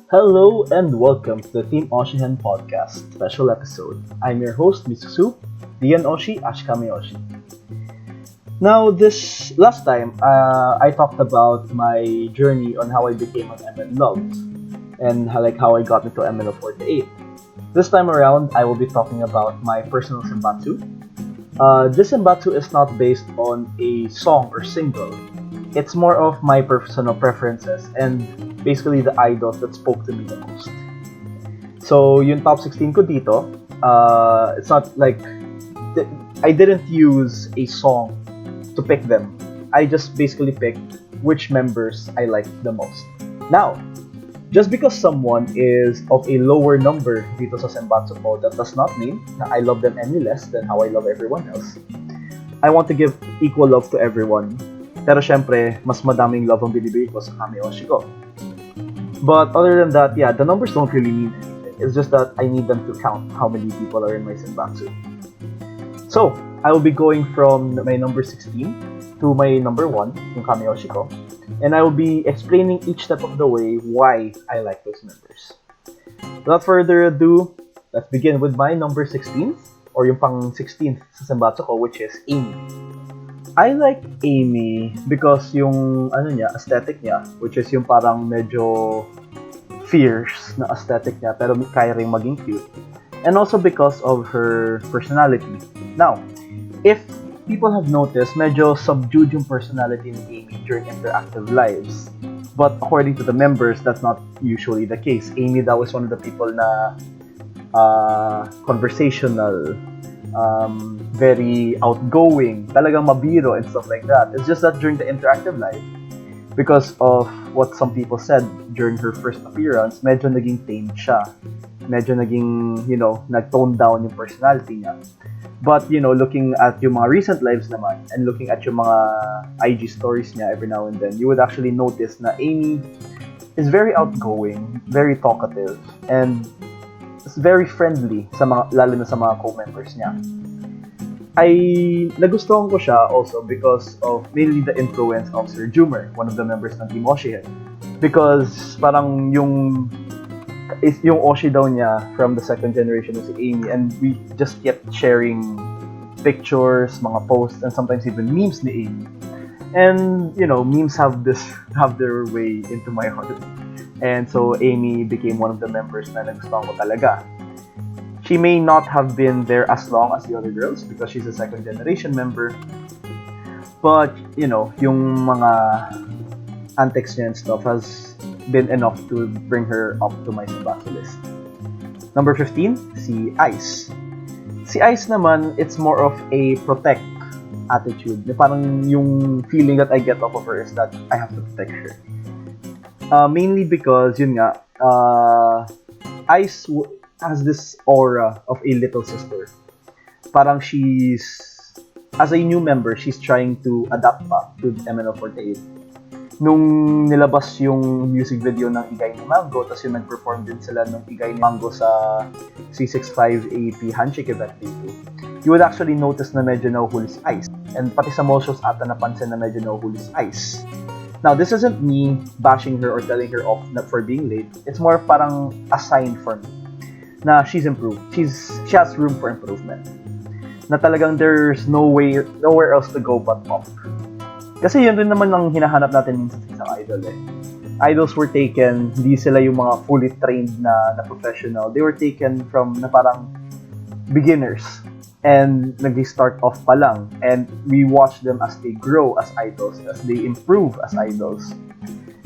Hello and welcome to the Team Oshihen podcast special episode. I'm your host, Miso, Dian Oshi, Ashikami Oshi. Now, this last time, I talked about my journey on how I became an MN loved and how I got into MNO48. This time around, I will be talking about my personal senbatsu. This senbatsu is not based on a song or single. It's more of my personal preferences and basically the idols that spoke to me the most. So, yung top 16 ko dito, it's not like I didn't use a song to pick them. I just basically picked which members I liked the most. Now, just because someone is of a lower number dito sa senbatsu ko, that does not mean na I love them any less than how I love everyone else. I want to give equal love to everyone. Pero syempre, mas madaming love ang binibigay ko sa kameoshi ko. But other than that, yeah, the numbers don't really mean anything. It's just that I need them to count how many people are in my senbatsu. So, I will be going from my number 16 to my number 1, yung kameoshi ko. And I will be explaining each step of the way why I like those members. Without further ado, let's begin with my number 16, or yung pang 16th sa senbatsu ko, which is Amy. I like Amy because yung aesthetic niya, which is yung parang medyo fierce na aesthetic niya pero kaya ring maging cute. And also because of her personality. Now, if people have noticed, medyo subdued yung personality ni Amy during interactive lives. But according to the members, that's not usually the case. Amy daw is one of the people na conversational, very outgoing, talagang mabiro and stuff like that. It's just that during the interactive life, because of what some people said during her first appearance, medyo naging tame siya. Medyo naging, nag-tone down yung personality niya. But, looking at yung mga recent lives naman, and looking at yung mga IG stories niya every now and then, you would actually notice na Amy is very outgoing, very talkative, and very friendly lalo na sa mga co-members niya. Nagustuhan ko siya also because of mainly the influence of Sir Jumer, one of the members ng Team Oshihen. Because parang yung Oshi daw niya from the second generation was si Amy, and we just kept sharing pictures, mga posts, and sometimes even memes ni Amy. And memes have their way into my heart. And so Amy became one of the members na nagustuhan ko talaga. She may not have been there as long as the other girls because she's a second generation member. But, yung mga antics niya and stuff has been enough to bring her up to my senbatsu list. Number 15, si Ice. Si Ice naman, it's more of a protect attitude. Parang yung feeling that I get off of her is that I have to protect her. Mainly because, Ice has this aura of a little sister. Parang as a new member, she's trying to adapt pa to MNO48. Nung nilabas yung music video ng Igay ni Mango, tapos yung nag-perform din sila ng Igay ni Mango sa C65 AP Handshake event dito, you would actually notice na medyo nahuhuli si Ice. And pati sa Moshos ata napansin na medyo nahuhuli si Ice. Now, this isn't me bashing her or telling her off for being late. It's more parang a sign for me na she's improved. She has room for improvement. Na talagang there's nowhere else to go but up. Kasi yun rin naman ang hinahanap natin minsan sa isang idol eh. Idols were taken, hindi sila yung mga fully trained na professional. They were taken from na parang beginners. And nag-start off pa lang. And we watch them as they grow as idols, as they improve as idols.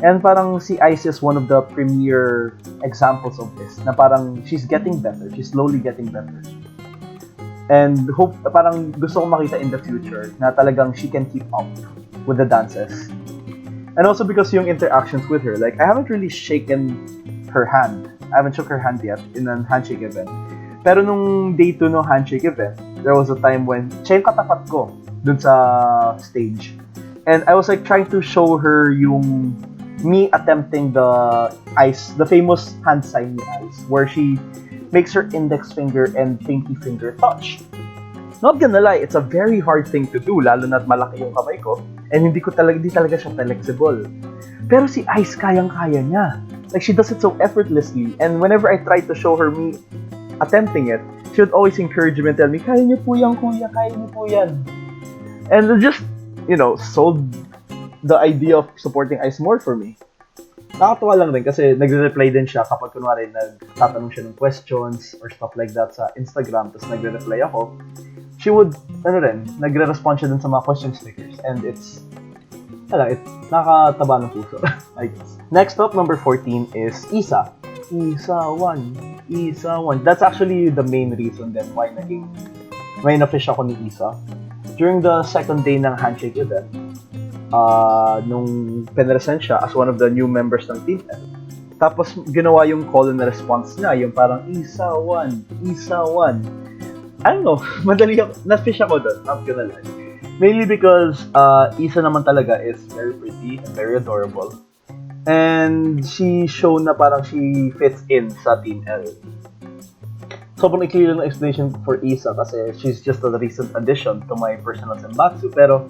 And parang si Ice is one of the premier examples of this. Na parang she's getting better. She's slowly getting better. And parang gusto ko makita in the future na talagang she can keep up with the dances. And also because yung interactions with her, like I haven't really shaken her hand. I haven't shook her hand yet in a handshake event. Pero nung day 2 no handshake event, there was a time when siya yung katapat ko dun sa stage. And I was like trying to show her yung me attempting the famous hand sign ni Ice, where she makes her index finger and pinky finger touch. Not gonna lie, it's a very hard thing to do, lalo na't malaki yung kamay ko, and hindi talaga siya flexible. Pero si Ice, kayang-kaya niya. Like, she does it so effortlessly. And whenever I try to show her me attempting it, she would always encourage me and tell me, kaya niyo po yan, kuya, kaya niyo po yan. And it just, sold the idea of supporting Ice more for me. Nakakatuwa lang din kasi nagre-reply din siya kapag kunwari nagtatanong siya ng questions or stuff like that sa Instagram, tapos nagre-reply ako. She would, nagre-respond siya dun sa mga question stickers. And it's nakakataba ng puso, I guess. Next up, number 14 is Isa. Isa 1. That's actually the main reason then why may na-fish ako ni Isa. During the second day ng handshake event, nung pinresent siya as one of the new members ng team L. Tapos ginawa yung call and response niya, yung parang Isa 1. I don't know, madali ako, na-fish ako doon, not gonna lie. Mainly because Isa naman talaga is very pretty and very adorable. And she shown na parang she fits in sa Team L. Sobrang i-clear na explanation for Isa kasi she's just a recent addition to my personal senbatsu. Pero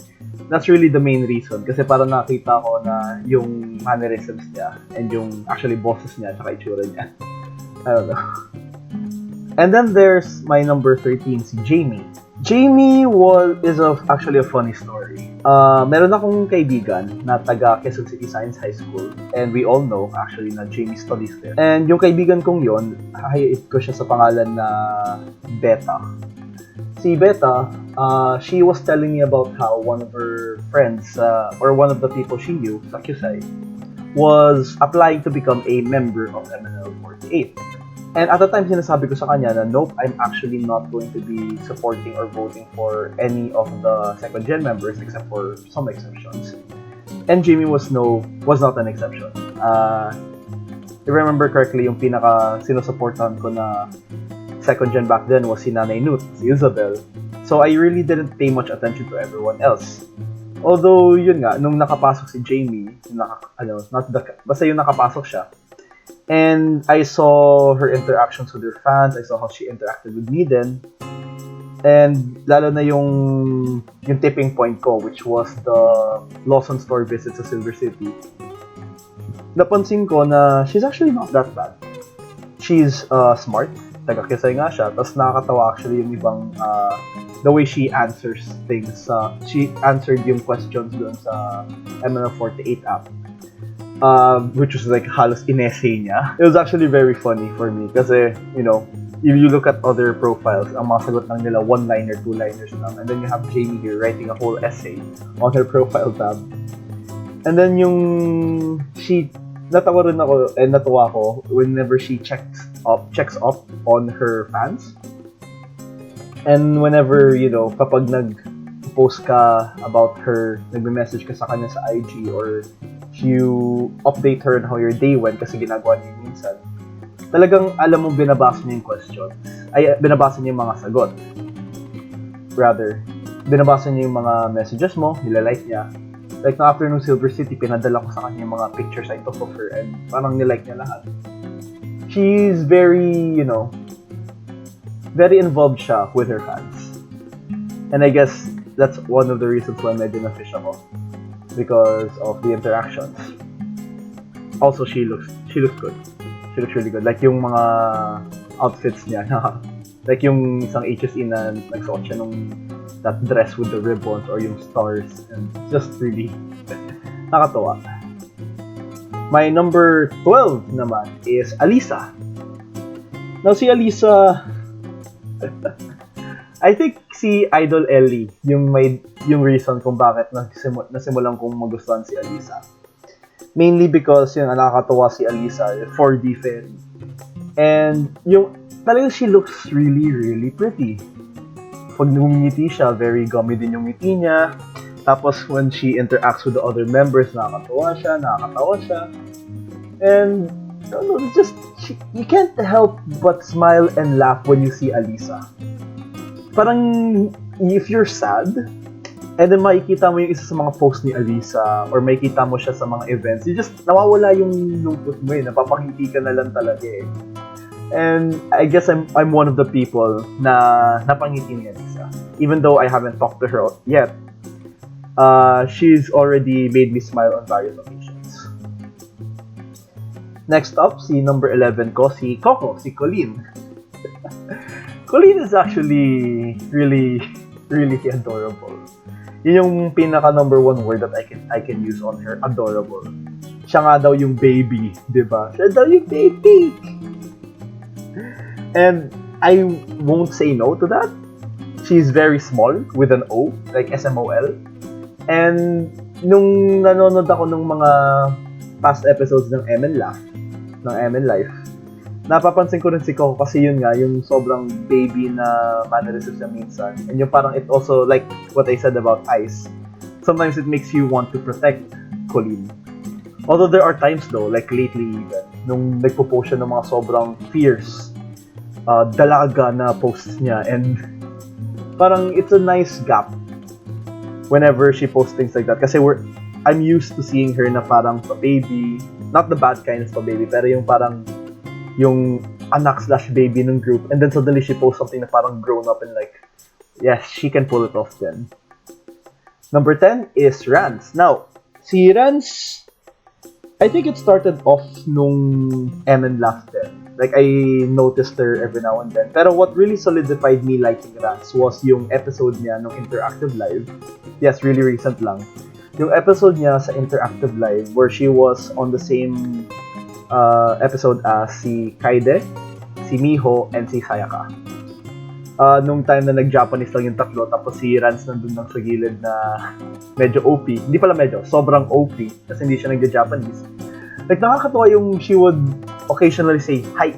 that's really the main reason kasi parang nakita ko na yung mannerisms niya and yung actually bosses niya at itsura niya. I don't know. And then there's my number 13, si Jamie. Jamie is actually a funny story. Meron akong kaibigan na taga Quezon City Science High School and we all know actually na Jamie studies there. And yung kaibigan kong yon, hahayait ko siya sa pangalan na Beta. Si Beta, she was telling me about how one of her friends or one of the people she knew sa QSI was applying to become a member of MNL 48. And at the time, sinasabi ko sa kanya na nope, I'm actually not going to be supporting or voting for any of the second-gen members except for some exceptions. And Jamie was not an exception. If I remember correctly, yung sinusuportahan ko na second-gen back then was si Nanay Nut, si Isabel. So I really didn't pay much attention to everyone else. Although, yun nga, nung nakapasok si Jamie, basta yung nakapasok siya, and I saw her interactions with her fans. I saw how she interacted with me then. And lalo na yung tipping point ko, which was the Lawson store visit sa Silver City. Napansin ko na she's actually not that bad. She's smart. Taga-Quezon nga siya. Tapos nakakatawa actually yung ibang the way she answers things. She answered yung questions doon sa MNL48 app. Which was like halos in-essay niya. It was actually very funny for me kasi, if you look at other profiles, ang mga sagot lang nila one-liner, two-liners lang. And then you have Jamie here writing a whole essay on her profile tab. And then natawa rin ako and natuwa ko whenever she checks up on her fans. And whenever, kapag nag-post ka about her, nagme-message ka sa kanya sa IG or you update her on how your day went kasi ginagawa niya minsan, talagang alam mo binabasa niya yung question. Binabasa niya yung mga sagot. Rather, binabasa niya yung mga messages mo, nilalike niya. Like, na after nung Silver City, pinadala ko sa kanya yung mga pictures I took of her and parang nilike niya lahat. She's very, very involved siya with her fans. And I guess that's one of the reasons why medyo na-fish ako. Because of the interactions. Also, she looks good. She looks really good. Like yung mga outfits niya, like yung isang HSE na nagsuot siya nung that dress with the ribbons or yung stars, and just really nakatawa. My number 12 naman is Alisa. Now si Alisa, I think si Idol Ellie yung reason kung bakit nasimulan kong magustuhan si Alisa. Mainly because nakakatawa si Alisa, 4D fan. And talagang she looks really, really pretty. Pag ngumingiti siya, very gummy din yung ngiti niya. Tapos when she interacts with the other members, nakakatawa siya. And I don't know, it's just, you can't help but smile and laugh when you see Alisa. Parang if you're sad, and then makikita mo yung isa sa mga post ni Alisa or makikita mo siya sa mga events, you just nawawala yung lungkot mo napapangiti ka na lang talaga And I guess I'm one of the people na napangiti ni Alisa. Even though I haven't talked to her yet, she's already made me smile on various occasions. Next up, si number 11 ko, si Coco, si Colleen. Colleen is actually really, really adorable. Yun yung pinaka number one word that I can use on her, adorable. Siya nga daw yung baby, di ba? Siya daw yung baby! And I won't say no to that. She's very small, with an O, like SMOL. And nung nanonood ako ng mga past episodes ng MN Life, napapansin ko rin si Coco kasi yun nga, yung sobrang baby na mannerisms niya minsan. And yung parang it also, like what I said about Ice, sometimes it makes you want to protect Colleen. Although there are times though, like lately even, nung nagpo-post siya ng mga sobrang fierce, dalaga na posts niya, and parang it's a nice gap whenever she posts things like that. Kasi I'm used to seeing her na parang pa-baby, not the bad kind of pa-baby, pero yung parang yung anak/baby ng group, and then suddenly she posts something na parang grown up and like, yes, she can pull it off then. Number 10 is Rance. Now, si Rance, I think it started off nung MN Laugh then. Like, I noticed her every now and then. Pero what really solidified me liking Rance was yung episode niya nung Interactive Live. Yes, really recent lang. Yung episode niya sa Interactive Live where she was on the same episode as si Kaide, si Miho, and si Sayaka. Nung time na nag-Japanese lang yung tatlo, tapos si Rance nandun lang sa gilid na medyo OP. Hindi pala medyo, sobrang OP kasi hindi siya nag-Japanese. Like, nakakatawa yung she would occasionally say, hi,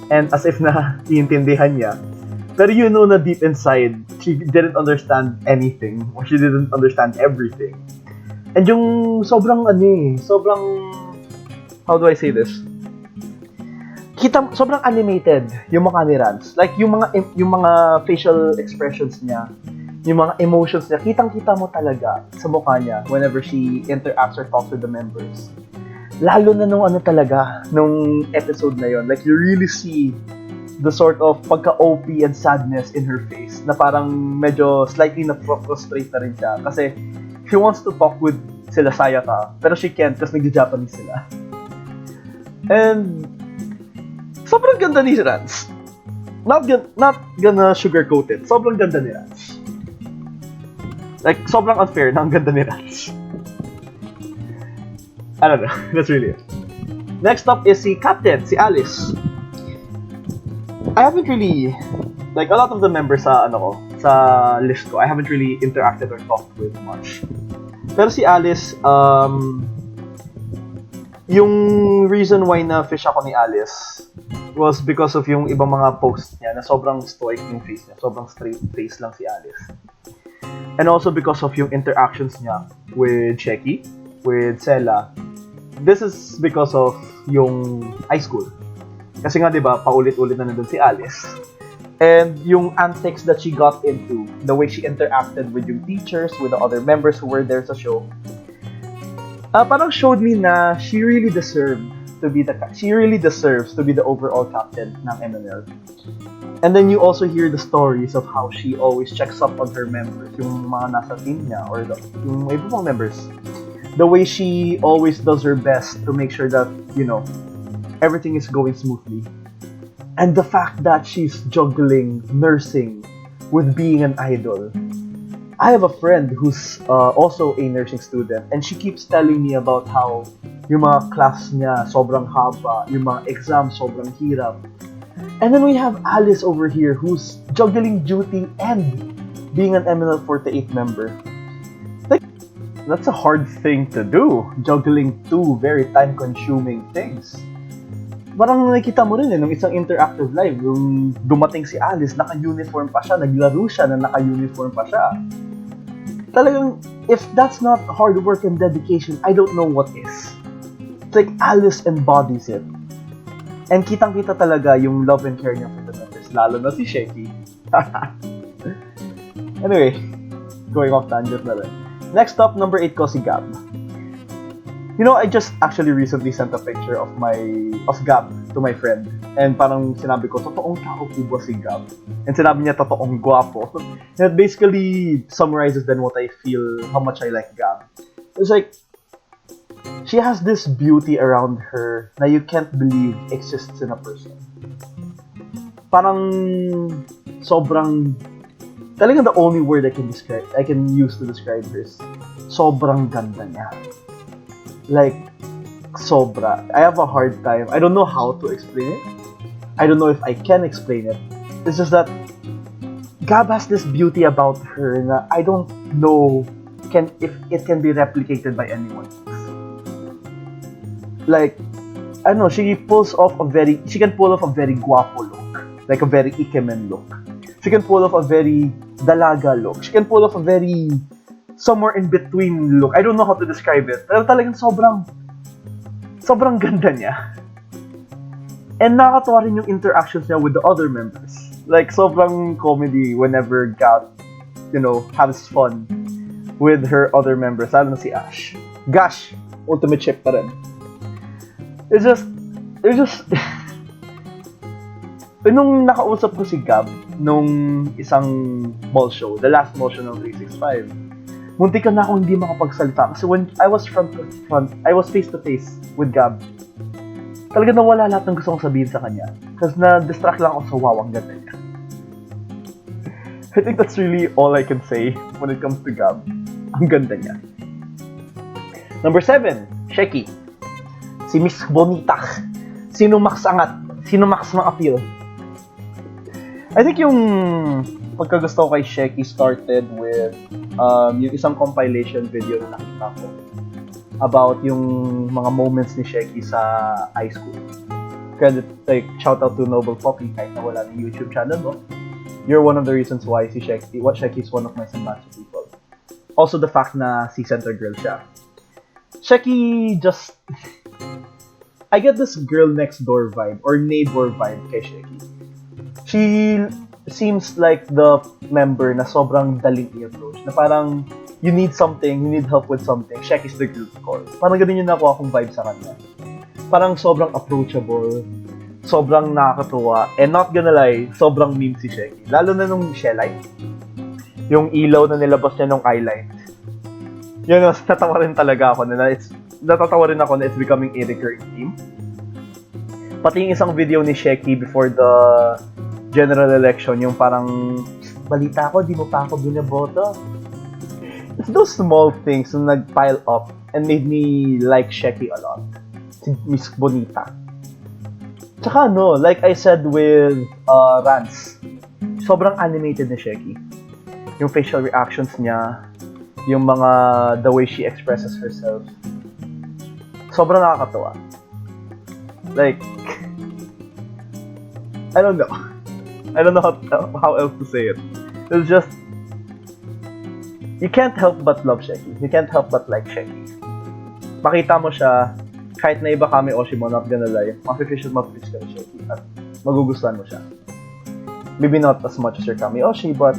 and as if na iintindihan niya. Pero you know na deep inside, she didn't understand anything, or she didn't understand everything. And yung sobrang how do I say this? Sobrang animated yung mukha ni Rance. Like, yung mga facial expressions niya, yung mga emotions niya, kitang-kita mo talaga sa mukha niya whenever she interacts or talks with the members. Lalo na nung nung episode na yon. Like, you really see the sort of pagka-OP and sadness in her face na parang medyo slightly na-frustrate na rin siya kasi she wants to talk with sila Sayaka, pero she can't kasi nag-Japanese sila. And sobrang ganda ni Rance. Not gonna sugarcoat it. Sobrang ganda ni Rance. Like, sobrang unfair na ang ganda ni Rance. I don't know. That's really it. Next up is si Captain, si Alice. I haven't really, like, a lot of the members sa list ko, I haven't really interacted or talked with much. Pero si Alice, yung reason why na-fish ako ni Alice was because of yung ibang mga posts niya na sobrang stoic yung face niya. Sobrang straight face lang si Alice. And also because of yung interactions niya with Checky, with Sela. This is because of yung high school. Kasi nga, di ba, paulit-ulit na nandun si Alice. And yung antics that she got into, the way she interacted with yung teachers, with the other members who were there sa show, parang showed me na she really deserves to be the overall captain ng MNL. And then you also hear the stories of how she always checks up on her members, yung mga nasa team niya or yung ibang members. The way she always does her best to make sure that, everything is going smoothly. And the fact that she's juggling nursing with being an idol. I have a friend who's also a nursing student, and she keeps telling me about how yung mga class niya sobrang haba, yung mga exams sobrang hirap. And then we have Alice over here who's juggling duty and being an MNL48 member. Like, that's a hard thing to do, juggling two very time-consuming things. Parang nakita mo rin nung isang Interactive Live, yung dumating si Alice, naka-uniform pa siya, naglaro siya na naka-uniform pa siya. Talagang, if that's not hard work and dedication, I don't know what is. It's like Alice embodies it. And kitang-kita talaga yung love and care niya for the members, lalo na si Sheki. Anyway, going off tangent na rin. Next up, number 8 ko si Gab. I just actually recently sent a picture of Gab to my friend. And parang sinabi ko, totoong tao po ba si Gab? And sinabi niya, totoong gwapo. And it basically summarizes then what I feel, how much I like Gab. It's like, she has this beauty around her na you can't believe exists in a person. Parang sobrang, talagang the only word I can use to describe her is sobrang ganda niya. Like, sobra. I have a hard time. I don't know how to explain it. I don't know if I can explain it. It's just that Gab has this beauty about her na I don't know if it can be replicated by anyone else. Like, I don't know, she can pull off a very guapo look. Like a very ikemen look. She can pull off a very dalaga look. She can pull off a very somewhere in between look. I don't know how to describe it. Pero talagang sobrang ganda niya. And nakakatawa rin yung interactions niya with the other members. Like, sobrang comedy whenever Gab, has fun with her other members. Lalo na si Ash. Gosh! Ultimate chip pa rin. It's just... nung nakausap ko si Gab nung isang mall show, the last mall show ng 365, muntikan na akong hindi makapagsalita kasi when I was I was face to face with Gab, talaga nawala lahat ng gusto kong sabihin sa kanya kasi na-distract lang ako sa wow, ang ganda niya. I think that's really all I can say when it comes to Gab. Ang ganda niya. Number 7, Sheki. Si Miss Bonita. Sino max angat? Sino max ng appeal? I think yung pagkagusto ko kay Sheki started with yung isang compilation video na nakita ko about yung mga moments ni Sheki sa high school. Shout out to Noble Poppy kahit na wala ng YouTube channel, no? You're one of the reasons why Sheki is one of my Senbatsu people. Also the fact na si center girl siya. Sheki just... I get this girl next door vibe or neighbor vibe kay Sheki. She seems like the member na sobrang daling i-approach. Na parang, you need help with something, Sheki's the girl to call. Parang ganun yung nakuha akong vibe sa kanya. Parang sobrang approachable, sobrang nakakatuwa, and not gonna lie, sobrang meme si Sheki. Lalo na nung Shellite, yung ilaw na nilabas niya nung eyeline. Yun, natatawa rin talaga ako na it's becoming a recurring theme. Pati yung isang video ni Sheki before the general election, yung parang, balita ko, di mo pa ako binaboto. It's those small things na nag-pile up and made me like Sheki a lot. Si Miss Bonita. Tsaka like I said with Rance, sobrang animated ni Sheki. Yung facial reactions niya, yung the way she expresses herself, sobrang nakakatawa. Like, I don't know how else to say it. It's just, you can't help but love Sheki. You can't help but like Sheki. Makita mo siya, kahit na iba kami Oshi mo, not gonna lie, mafe-fish ka ni Sheki at magugustuhan mo siya. Maybe not as much as your Kami Oshi, but,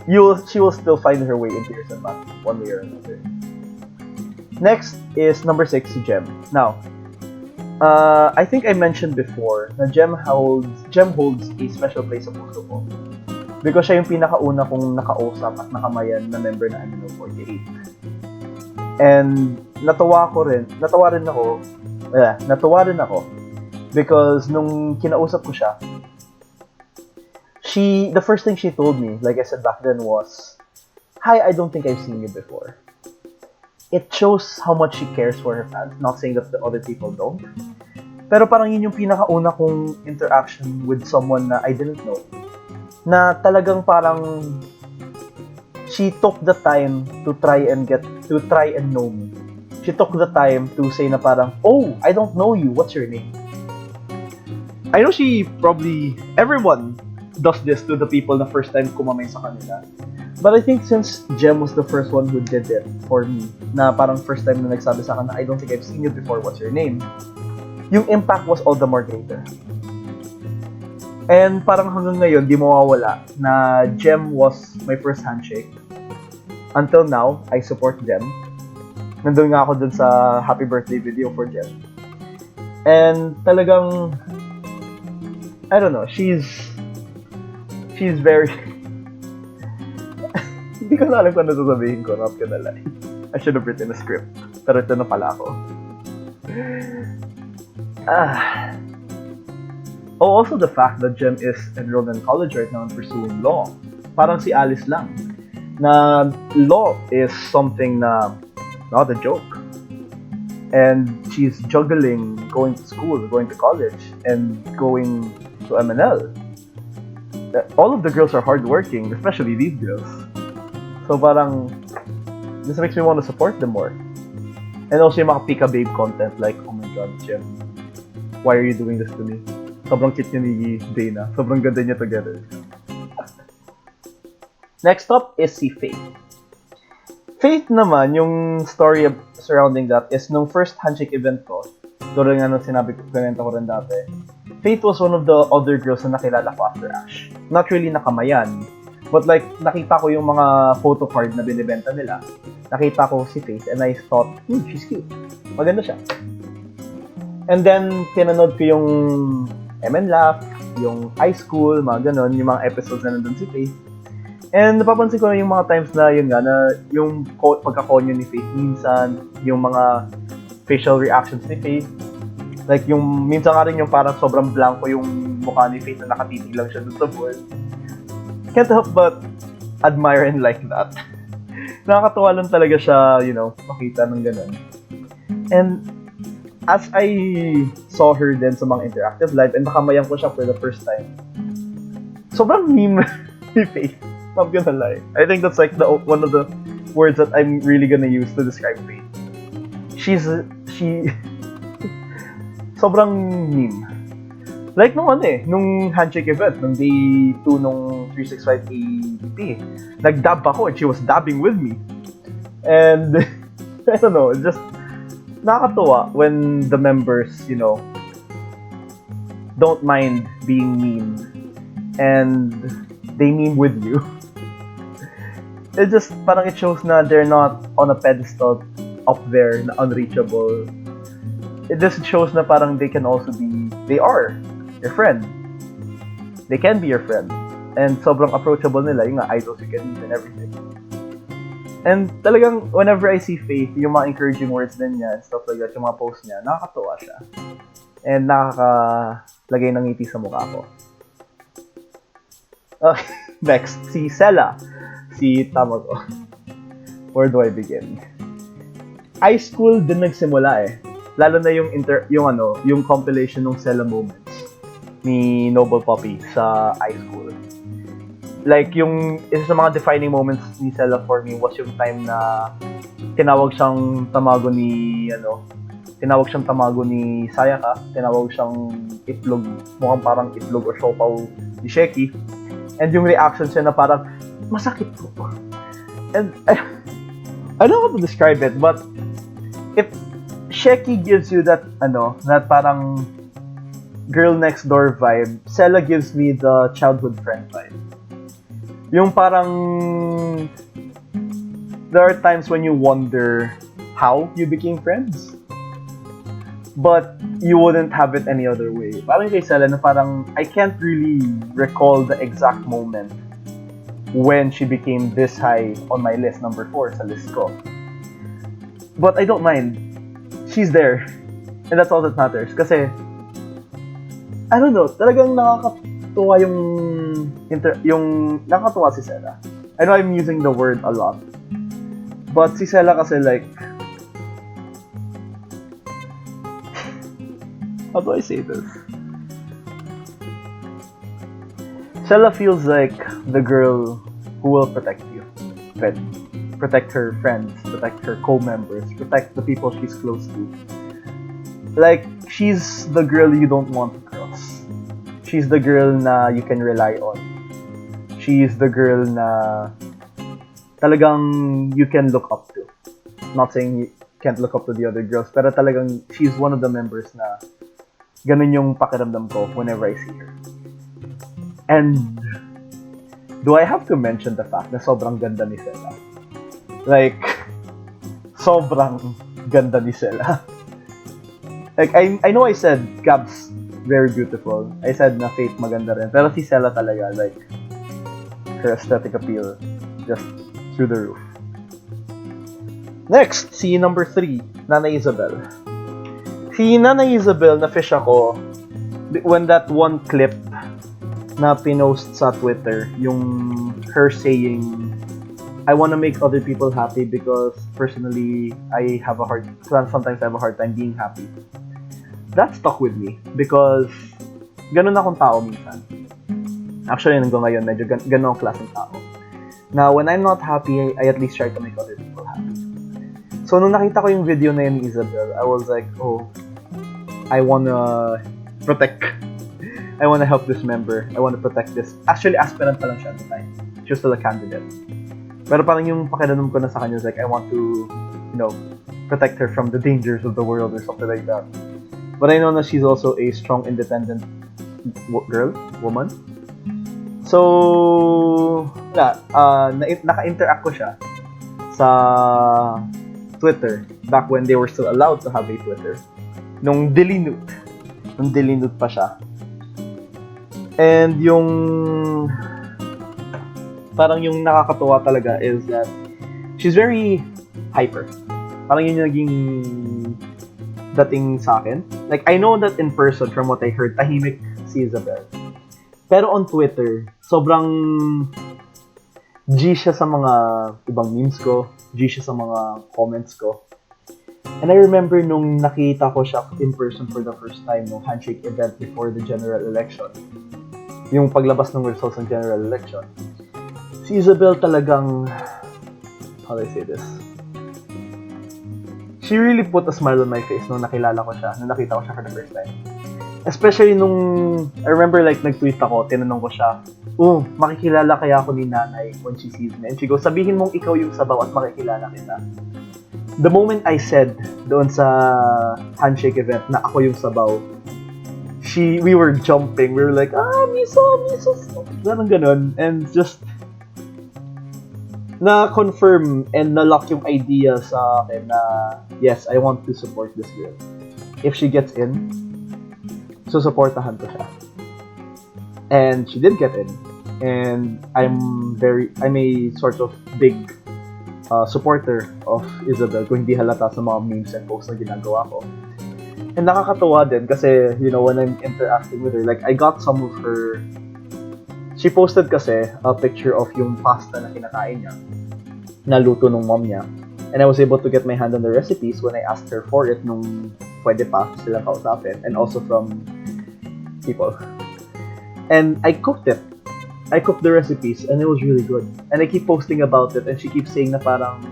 she will still find her way into your Senbatsu, one way or another. Next is number 6, si Gem. Now, I think I mentioned before na Gem holds a special place sa puso ko. Because siya yung pinakauna kong nakausap at nakamayan na member na Amino 48. And natuwa rin ako because nung kinausap ko siya, the first thing she told me, like I said back then, was, "Hi, I don't think I've seen you before." It shows how much she cares for her fans. Not saying that the other people don't. Pero parang yun yung pinakauna kong interaction with someone na I didn't know. Na talagang parang she took the time to try and know me. She took the time to say na parang, "Oh, I don't know you. What's your name?" I know everyone does this to the people na first time kumamay sa kanila. But I think since Gem was the first one who did it for me, na parang first time na nagsabi sa akin na, "I don't think I've seen you before, what's your name?" Yung impact was all the more greater. And parang hanggang ngayon, di mawawala na Gem was my first handshake. Until now, I support Gem. Nandun nga ako dun sa happy birthday video for Gem. And talagang, I don't know, she's very... Hindi ko na alam kung ano sasabihin ko, not gonna lie. I should have written a script. Pero ito na pala ako. Also the fact that Jem is enrolled in college right now and pursuing law. Parang si Alice lang. Na law is something na not a joke. And she's juggling going to school, going to college, and going to MNL. All of the girls are hardworking, especially these girls. So parang, this makes me want to support them more. And also yung mga Pika Babe content like, oh my god, Jem, why are you doing this to me? Sobrang cute niya ni Dana. Sobrang ganda niya together. Next up is si Faith. Faith naman, yung story surrounding that is nung first handshake event ko, tulad nga nung sinabi ko, kwento ko rin dati, Faith was one of the other girls na nakilala ko after Ash. Not really nakamayan, but like, nakita ko yung mga photo card na binibenta nila. Nakita ko si Faith and I thought, she's cute. Maganda siya. And then, pinanood ko yung MN Laugh, yung high school, mga ganon, yung mga episodes na nandun si Faith. And napapansin ko na yung mga times na yun nga, na yung pagkakonyo ni Faith minsan, yung mga facial reactions ni Faith. Like yung, minsan nga rin yung parang sobrang blanco yung mukha ni Faith na nakatitig lang siya dun sa board. Can't help but admire and like that. Nakakatuwa lang talaga siya, makita ng ganun. And as I saw her then sa mga interactive live, and nakamayan ko siya for the first time, sobrang meme ni Faith. Not gonna lie. I think that's like one of the words that I'm really gonna use to describe Faith. She sobrang meme. Like nung handshake event, nung day 2 nung 365 ADP, nag-dab ako and she was dabbing with me. And I don't know, it's just nakakatuwa when the members, don't mind being mean and they meme with you. It just, parang it shows na they're not on a pedestal up there, na unreachable. It just shows na parang they are your friend. They can be your friend. And sobrang approachable nila, yung nga idols you can meet and everything. And talagang, whenever I see Faith, yung mga encouraging words din niya and stuff like that, yung mga posts niya, nakakatuwa siya. And nakakalagay ng ngiti sa mukha ko. Okay, next, si Sela. Si Tamago. Where do I begin? High school din nagsimula eh. Lalo na yung compilation ng Sela moments ni Noble Poppy sa high school. Like yung isa sa mga defining moments ni Sela for me was yung time na tinawag siyang tamago ni Sayaka, tinawag siyang itlog, mukhang parang itlog o siopaw ni Sheki. And yung reaction siya na parang masakit po. And I don't know how to describe it, but if Sheki gives you that parang girl next door vibe, Sela gives me the childhood friend vibe. Yung parang there are times when you wonder how you became friends, but you wouldn't have it any other way. Parang kay Sela na parang I can't really recall the exact moment when she became this high on my list, number 4 sa list ko. But I don't mind. She's there. And that's all that matters. Kasi, I don't know, talagang nakakatuwa yung nakakatuwa si Sela. I know I'm using the word a lot. But si Sela kasi like, how do I say this? Sela feels like the girl who will protect you. Protect her friends, protect her co-members, protect the people she's close to. Like, she's the girl you don't want to cross. She's the girl na you can rely on. She's the girl na talagang you can look up to. Not saying you can't look up to the other girls, pero talagang she's one of the members na ganun yung pakiramdam ko whenever I see her. And do I have to mention the fact na sobrang ganda ni Sela? Like, sobrang ganda ni Sela. Like, I know I said Gab's very beautiful. I said na Faith maganda rin. Pero si Sela talaga, like, her aesthetic appeal just through the roof. Next, si number 3, Nanay Isabel. Si Nanay Isabel, na-fish ako when that one clip na pinost sa Twitter, yung her saying, I want to make other people happy because personally, sometimes I have a hard time being happy. That stuck with me because ganun akong tao minsan. Actually, hanggang ngayon, medyo ganun akong klaseng tao. Now, when I'm not happy, I at least try to make other people happy. So, nung nakita ko yung video na yun ni Isabel, I was like, oh, I wanna protect. I wanna help this member. I wanna protect this. Actually, aspirant pa lang siya at the time. She was still a candidate. Pero parang yung pakiramdam ko na sa kanya was like, I want to, protect her from the dangers of the world or something like that. But I know that she's also a strong, independent woman. So, naka-interact ko siya sa Twitter back when they were still allowed to have a Twitter. Nung dilinute pa siya. And parang yung nakakatuwa talaga is that she's very hyper. Parang yun yung naging dating sa akin. Like, I know that in person, from what I heard, tahimik si Isabel. Pero on Twitter, sobrang G siya sa mga ibang memes ko, G siya sa mga comments ko. And I remember nung nakita ko siya in person for the first time nung handshake event before the general election. Yung paglabas ng results ng general election. Si Isabel talagang, how do I say this? She really put a smile on my face nung nakita ko siya for the first time. Especially nung, I remember like nag-tweet ako, tinanong ko siya, makikilala kaya ako ni nanay when she sees me? And she goes, sabihin mong ikaw yung sabaw at makikilala kita. The moment I said doon sa handshake event na ako yung sabaw, we were jumping. We were like, Miso, ganun. And just, na-confirm and na-lock yung idea sa akin na, yes, I want to support this girl. If she gets in, susuportahan ko siya. And she did get in. And I'm a sort of big supporter of Isabel kung hindi halata sa mga memes and posts na ginagawa ko. And nakakatawa din kasi, when I'm interacting with her, like, I got some of her... She posted kasi a picture of yung pasta na kinakain niya, na luto nung mom niya. And I was able to get my hand on the recipes when I asked her for it nung pwede pa silang kausapin. And also from people. And I cooked it. I cooked the recipes and it was really good. And I keep posting about it and she keeps saying na parang,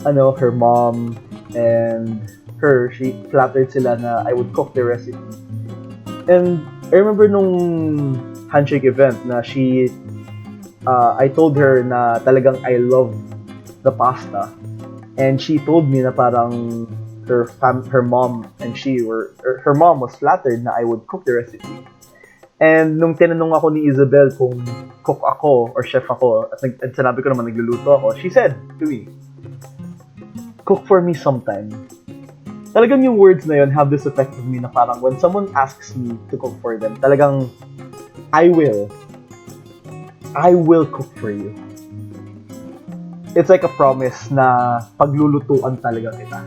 her mom and her, she flattered sila na I would cook the recipe. And I remember nung handshake event na I told her na talagang I love the pasta. And she told me na parang her mom and her mom was flattered na I would cook the recipe. And nung tinanong ako ni Isabel kung cook ako or chef ako, at sinabi ko naman nagluluto ako, she said to me, cook for me sometime. Talagang yung words na yun have this effect of me na parang when someone asks me to cook for them, talagang I will cook for you. It's like a promise na paglulutuan talaga kita.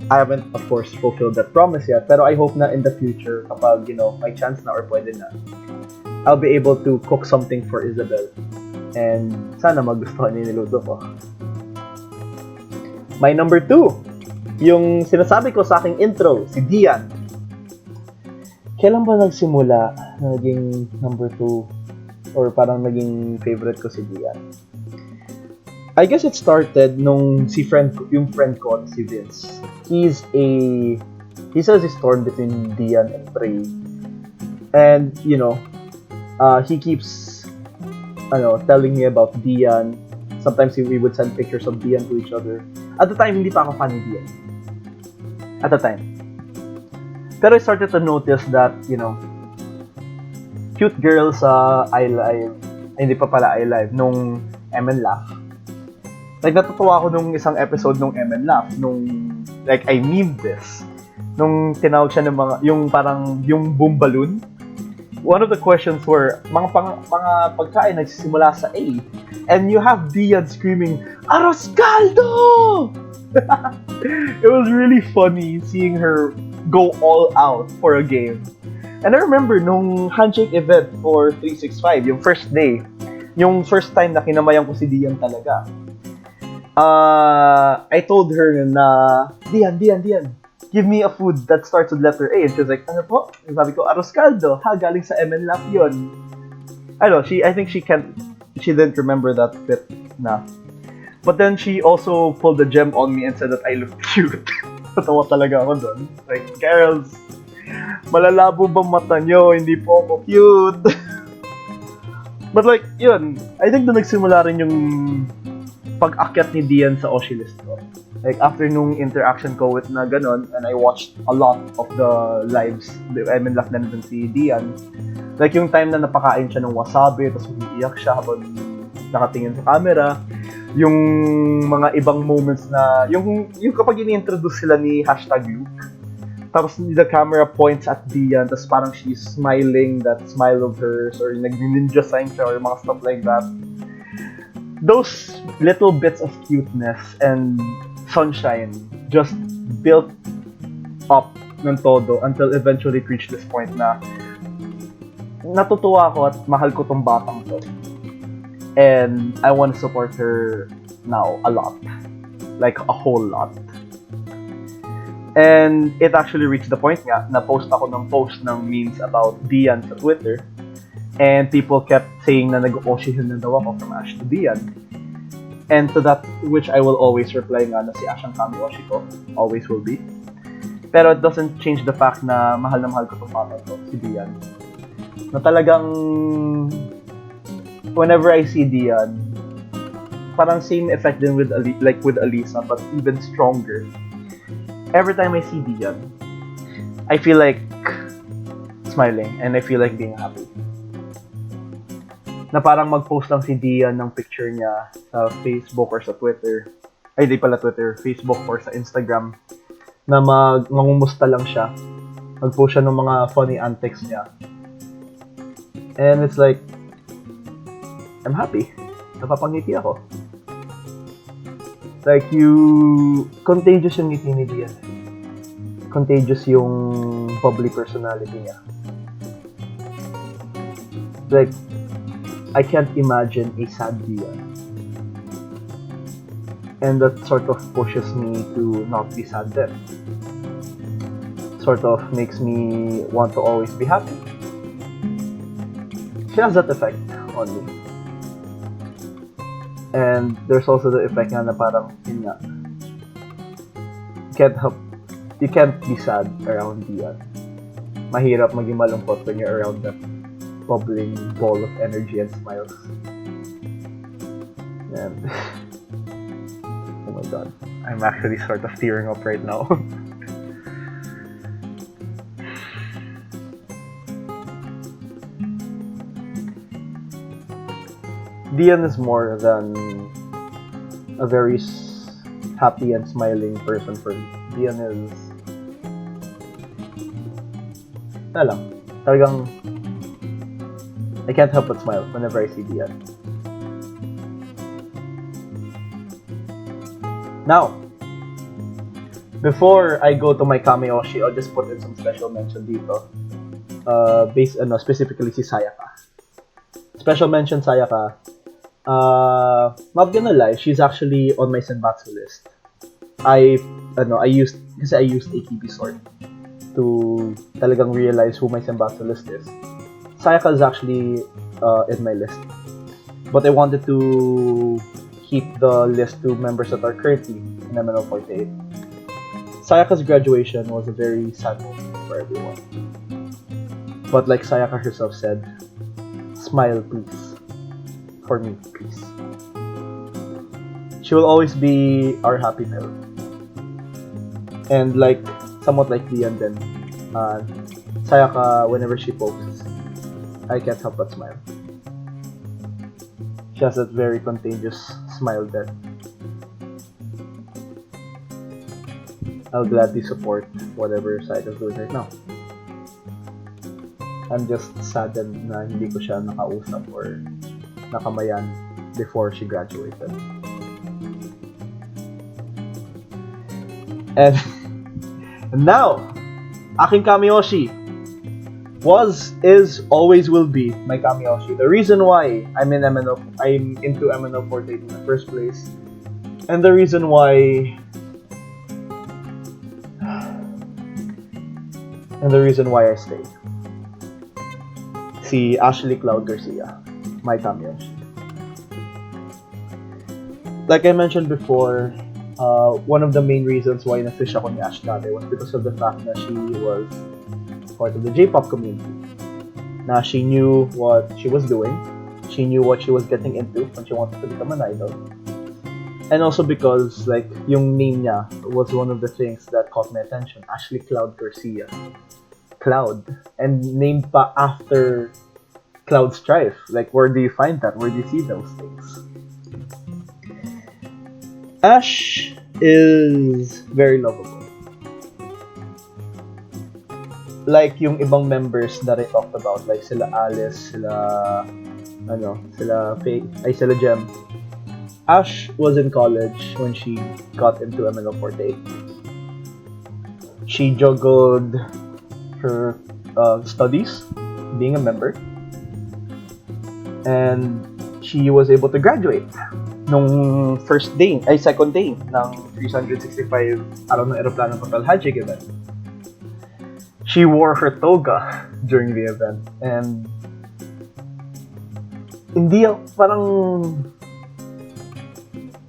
I haven't, of course, fulfilled that promise yet, pero I hope na in the future, kapag, may chance na or pwede na, I'll be able to cook something for Isabel. And sana magustuhan niya niluto ko. My number 2, yung sinasabi ko sa aking intro, si Dian. Kailan ba nagsimula na naging number 2 or parang naging favorite ko si Dian? I guess it started nung yung friend ko, si Vince. He says he's torn between Dian and Prey. And, he keeps, telling me about Dian. Sometimes we would send pictures of Dian to each other. At the time, hindi pa ako fan ni Dian. At the time. Pero I started to notice that, cute girl sa iLive, hindi pa pala iLive, nung MN Laugh. Like, natutuwa ako nung isang episode nung MN Laugh, like, I memed this. Nung tinawag siya ng yung parang, yung boom balloon, one of the questions were, mga pagkain nagsisimula sa A. And you have Dian screaming, Arroz Caldo! It was really funny seeing her go all out for a game. And I remember nung handshake event for 365, yung first day, yung first time na kinamayan ko si Dian talaga. I told her na, Dian, give me a food that starts with letter A. And she was like, ano po? And sabi ko, Arroz Caldo. Ha, galing sa MN Lap yun. I think she didn't remember that bit na. But then she also pulled a gem on me and said that I look cute. Natawa talaga ako doon. Like, girls, malalabo ba mata nyo? Hindi po ako cute. But like, yun. I think doon nagsimula rin yung pag-akyat ni Dian sa Oshi list ko. Like, after nung interaction ko with na ganon, and I watched a lot of the lives, I mean, laugh na dun si Dian. Like, yung time na napakain siya ng wasabi, tapos umiiyak siya habang nakatingin sa camera. Yung mga ibang moments na, yung kapag ini-introduce sila ni #Luke, tapos the camera points at Dian, tapos parang she's smiling, that smile of hers, or nag-ninja sign siya, or mga stuff like that. Those little bits of cuteness and sunshine just built up ng todo until eventually it reached this point na natutuwa ako at mahal ko tong batang to. And I want to support her now a lot. Like a whole lot. And it actually reached the point nga na post ako ng memes about Dian sa Twitter. And people kept saying na nag-Oshihen na daw ako from Ash to Dian. And to that, which I will always reply nga na si Ash ang kami Oshi ko. Always will be. Pero it doesn't change the fact na mahal ko itong bata to, si Dian. Na talagang, whenever I see Dian, parang same effect din with Alisa, but even stronger. Every time I see Dian, I feel like smiling and I feel like being happy. Na parang mag-post lang si Dian ng picture niya sa Facebook or sa Twitter. Ay, di pala Twitter, Facebook or sa Instagram. Na mangumusta lang siya. Mag-post siya ng mga funny antics niya. And it's like, I'm happy. Napapangiti ako. Like, contagious yung ngiti ni Dian. Contagious yung bubbly personality niya. Like, I can't imagine a sad Dian. And that sort of pushes me to not be sad then. Sort of makes me want to always be happy. She has that effect on me. And there's also the effect nga na parang, yun nga, you can't be sad around Dian. Mahirap maging malungkot when you're around that bubbling ball of energy and smiles. And oh my god, I'm actually sort of tearing up right now. Dian is more than a very happy and smiling person for me. Dian is talagang I can't help but smile whenever I see Dian. Now, before I go to my Kame-Oshi, I'll just put in some special mention dito. Specifically si Sayaka. Special mention Sayaka. Not gonna lie, she's actually on my Senbatsu list. I used AKB sort to talagang realize who my Senbatsu list is. Sayaka is actually in my list. But I wanted to keep the list to members that are currently in MNO48. Sayaka's graduation was a very sad moment for everyone. But like Sayaka herself said, smile please. For me, please. She will always be our happy pill. And like, somewhat like Dian then, Sayaka, whenever she posts, I can't help but smile. She has that very contagious smile that I'll gladly support whatever side is doing right now. I'm just saddened na hindi ko siya nakausap or nakamayan before she graduated. And now, aking Kamiyoshi was, is, always will be my Kamiyoshi. The reason why I'm into MNO48 in the first place, and the reason why I stay. Si Ashley Cloud Garcia, my Kamiyoshi. Like I mentioned before, one of the main reasons why na-fish ako ni Ash dati was because of the fact that she was part of the J-pop community. Na she knew what she was doing, she knew what she was getting into when she wanted to become an idol. And also because like yung name niya was one of the things that caught my attention. Ashley Cloud Garcia. Cloud. And named pa after Cloud Strife. Like, where do you find that? Where do you see those things? Ash is very lovable. Like yung ibang members that I talked about, like sila Alice, sila Jem. Ash was in college when she got into MNO48. She juggled her studies, being a member, and she was able to graduate nung second day ng 365 araw ng Aeroplanong Papel Handshake event. She wore her toga during the event, and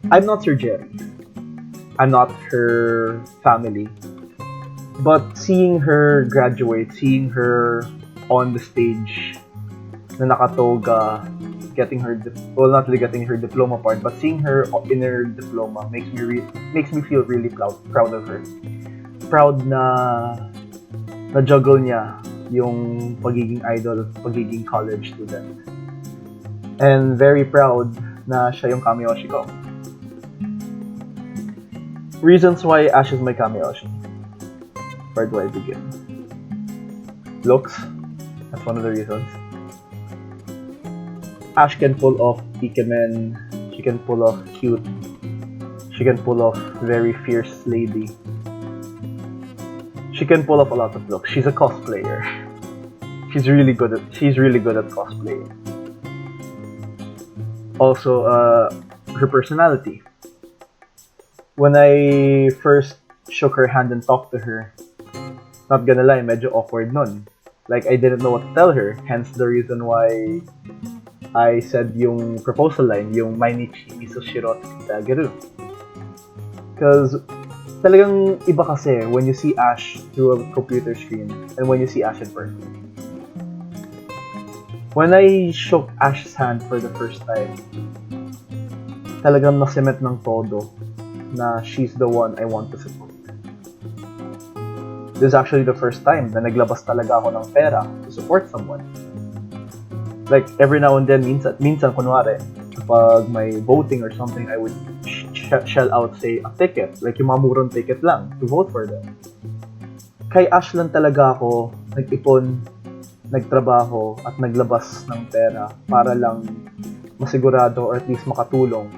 I'm not Sir Jerry. I'm not her family. But seeing her graduate, seeing her on the stage na nakatoga, not really getting her diploma part, but seeing her in her diploma makes me feel really proud of her. Proud na juggle niya yung pagiging idol, pagiging college student. And very proud na siya yung Kamiyoshi ko. Reasons why Ash is my Kamiyoshi. Where do I begin? Looks. That's one of the reasons. Ash can pull off ikemen. She can pull off cute. She can pull off very fierce lady. She can pull off a lot of looks. She's a cosplayer. She's really good at cosplaying. Also, her personality. When I first shook her hand and talked to her, not gonna lie, medyo awkward nun. Like, I didn't know what to tell her. Hence the reason why I said yung proposal line, yung Mainichi Miso Shiro Tageru. Because talagang iba kasi when you see Ash through a computer screen and when you see Ash in person. When I shook Ash's hand for the first time, talagang nasimit ng todo na she's the one I want to support. This is actually the first time na naglabas talaga ako ng pera to support someone. Like, every now and then, minsan kunwari, kapag may voting or something, I would shell out, say, a ticket. Like, yung mamurong ticket lang to vote for them. Kay Ash lang talaga ako nag-ipon, nagtrabaho, at naglabas ng pera para lang masigurado or at least makatulong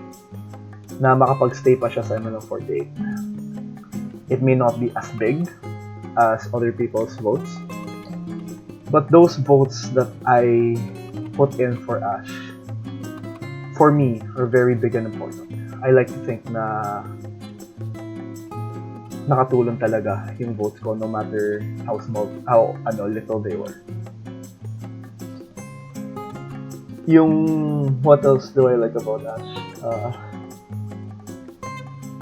na makapag-stay pa siya sa MNO48. It may not be as big as other people's votes, but those votes that I put in for Ash, for me, are very big and important. I like to think na nakatulong talaga yung votes ko, no matter how little they were. Yung what else do I like about Ash?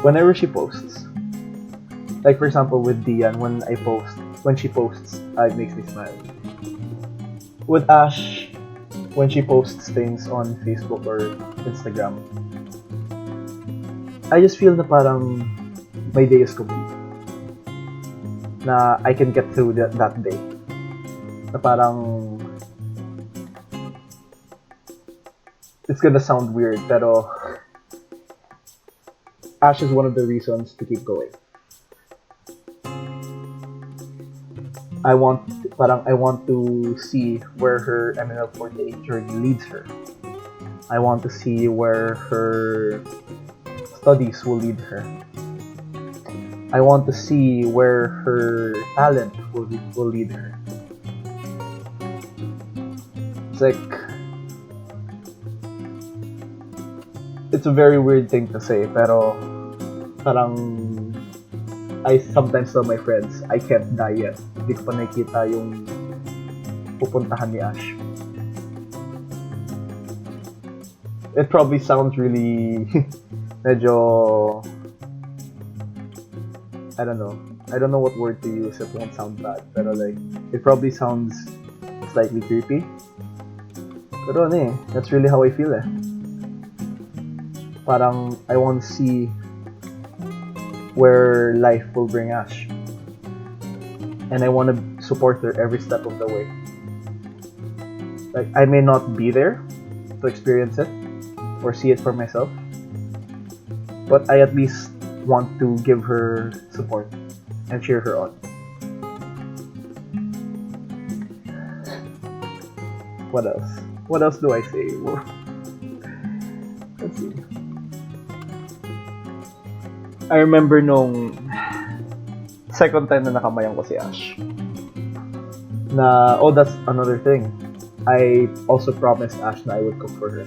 Whenever she posts, like for example with Dian, when she posts, it makes me smile. With Ash, when she posts things on Facebook or Instagram, I just feel na parang my day is complete. Na I can get through that day. Na parang it's gonna sound weird, pero Ash is one of the reasons to keep going. I want Parang I want to see where her MNL48 journey leads her. I want to see where her studies will lead her. I want to see where her talent will lead her. It's like, it's a very weird thing to say, pero parang I sometimes tell my friends, I can't die yet. Hindi ko pa nakikita yung pupuntahan ni Ash. It probably sounds really medyo, I don't know what word to use. It won't sound bad, pero like it probably sounds slightly creepy. Pero that's really how I feel. Parang I want to see where life will bring Ash, and I want to support her every step of the way. Like, I may not be there to experience it or see it for myself, but I at least want to give her support and cheer her on. What else? What else do I say? Let's see. I remember nung second time na nakamayan ko si Ash. That's another thing. I also promised Ash na I would cook for her.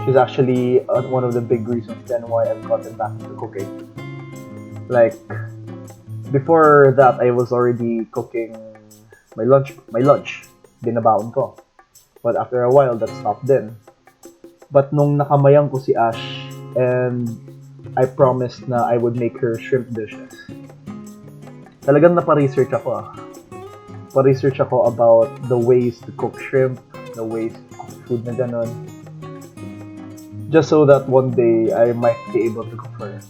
She's actually one of the big reasons then why I've gotten back into cooking. Like, before that, I was already cooking my lunch. Binabaon ko. But after a while, that stopped din. But nung nakamayan ko si Ash, and I promised na I would make her shrimp dishes, talagang napa-research ako. Pa-research ako about the ways to cook shrimp, the ways to cook food na ganon. Just so that one day, I might be able to cook for her.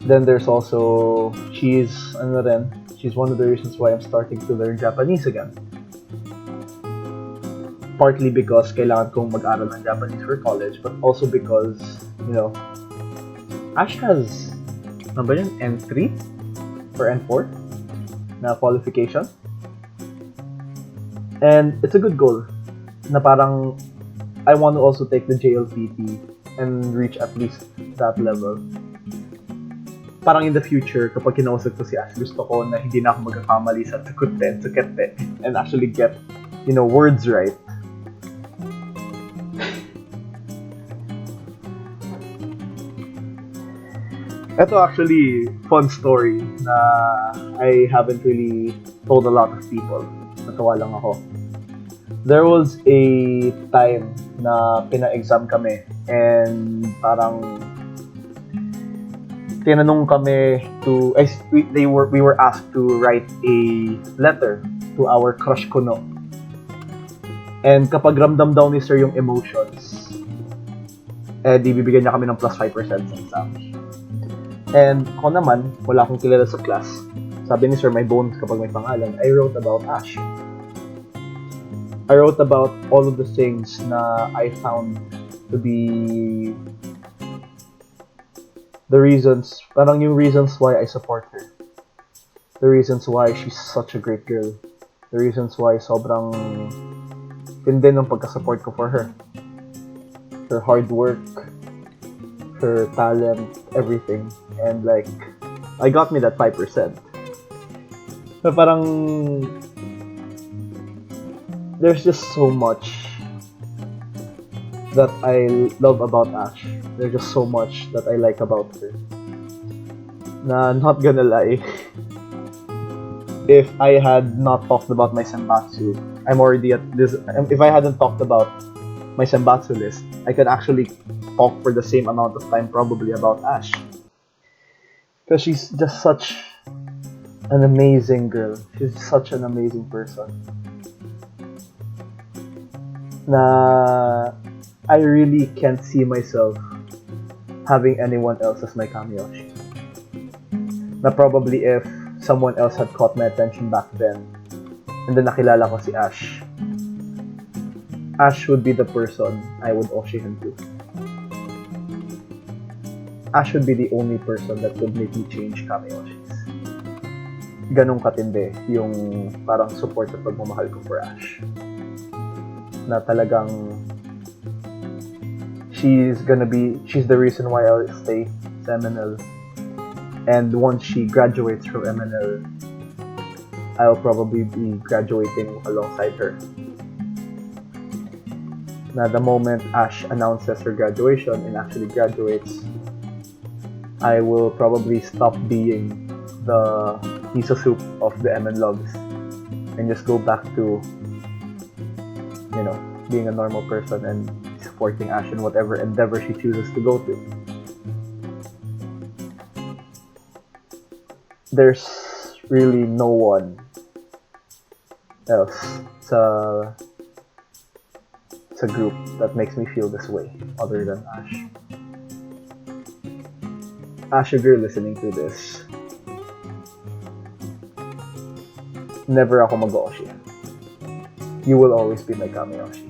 Then there's also, she's one of the reasons why I'm starting to learn Japanese again. Partly because kailangan kong mag-aral ng Japanese for college, but also because, Ash has, N3 or N4 na qualification. And it's a good goal na parang I want to also take the JLPT and reach at least that level. Parang in the future, kapag kinausap ko si Ash, gusto ko na hindi na ako magkakamali sa tsukute, and actually get, words right. Ito actually, fun story na I haven't really told a lot of people. Natawa lang ako. There was a time na pina-exam kami and parang tinanong kami we were asked to write a letter to our crush ko no. And kapag ramdam daw ni sir yung emotions, di bibigyan niya kami ng plus 5% sa exam. And ako naman, wala akong kilala sa class. Sabi ni sir, may bonus kapag may pangalan. I wrote about Ash. I wrote about all of the things na I found to be the reasons, parang yung reasons why I support her. The reasons why she's such a great girl. The reasons why sobrang tindi ng pagka-support ko for her. Her hard work, her talent, everything. And like, I got me that 5%. So parang there's just so much that I love about Ash. There's just so much that I like about her. Na not gonna lie, if I had not talked about my senbatsu, I'm already at this. If I hadn't talked about my senbatsu list, I could actually talk for the same amount of time probably about Ash. Because she's just such an amazing girl. She's such an amazing person. Na I really can't see myself having anyone else as my Kamiyoshi. Na probably if someone else had caught my attention back then, and then nakilala ko si Ash, Ash would be the person I would Oshihen to. Ash would be the only person that could make me change Kamiyoshis. ganun katindi yung parang support at pagmamahal ko for Ash. Na talagang she's the reason why I'll stay sa MNL. And once she graduates from MNL, I'll probably be graduating alongside her. Na the moment Ash announces her graduation and actually graduates, I will probably stop being the Miso soup of the MN loves and just go back to, being a normal person and supporting Ash in whatever endeavor she chooses to go to. There's really no one else sa group that makes me feel this way other than Ash. Ash, if you're listening to this, never ako mag-Oshi. You will always be my Kami-Oshi.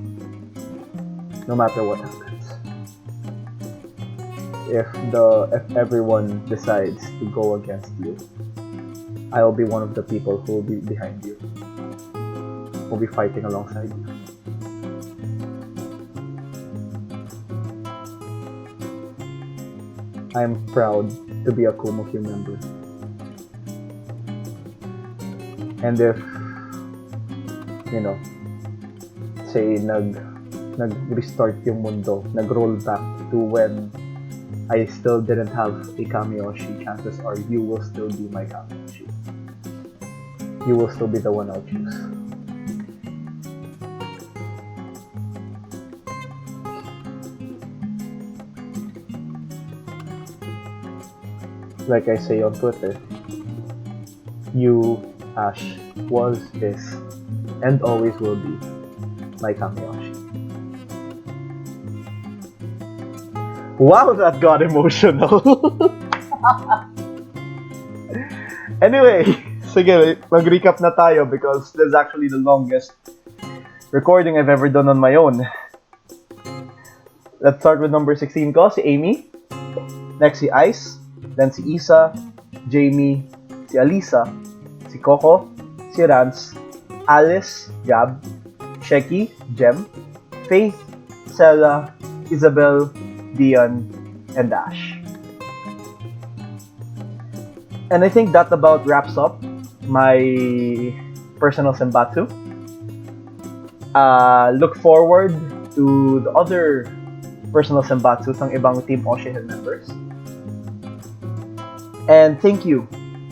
No matter what happens. If everyone decides to go against you, I'll be one of the people who will be behind you. Who will be fighting alongside you. I'm proud to be a Kumo-Q member. And if, say nag-restart yung mundo, nag-roll back to when I still didn't have a Kami-Oshi, chances are you will still be my Kami-Oshi. You will still be the one I'll choose. Like I say on Twitter, you, Ash, was, is, and always will be my Kami-Oshi. Wow, that got emotional! Anyway, sige, mag-recap na tayo because this is actually the longest recording I've ever done on my own. Let's start with number 16 ko, si Amy. Next, si Ice. Then si Isa, Jamie, si Alisa, si Coco, si Rance, Alice, Gab, Sheki, Jem, Faith, Sella, Isabel, Dion, and Ash. And I think that about wraps up my personal Senbatsu. Look forward to the other personal Senbatsus ng ibang Team Oshihen members. And thank you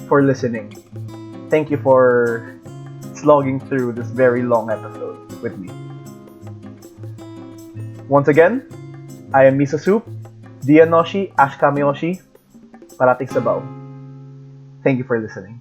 for listening. Thank you for slogging through this very long episode with me. Once again, I am Miso Soup, Dian Oshi, Ash Kami-Oshi, Parating Sabaw. Thank you for listening.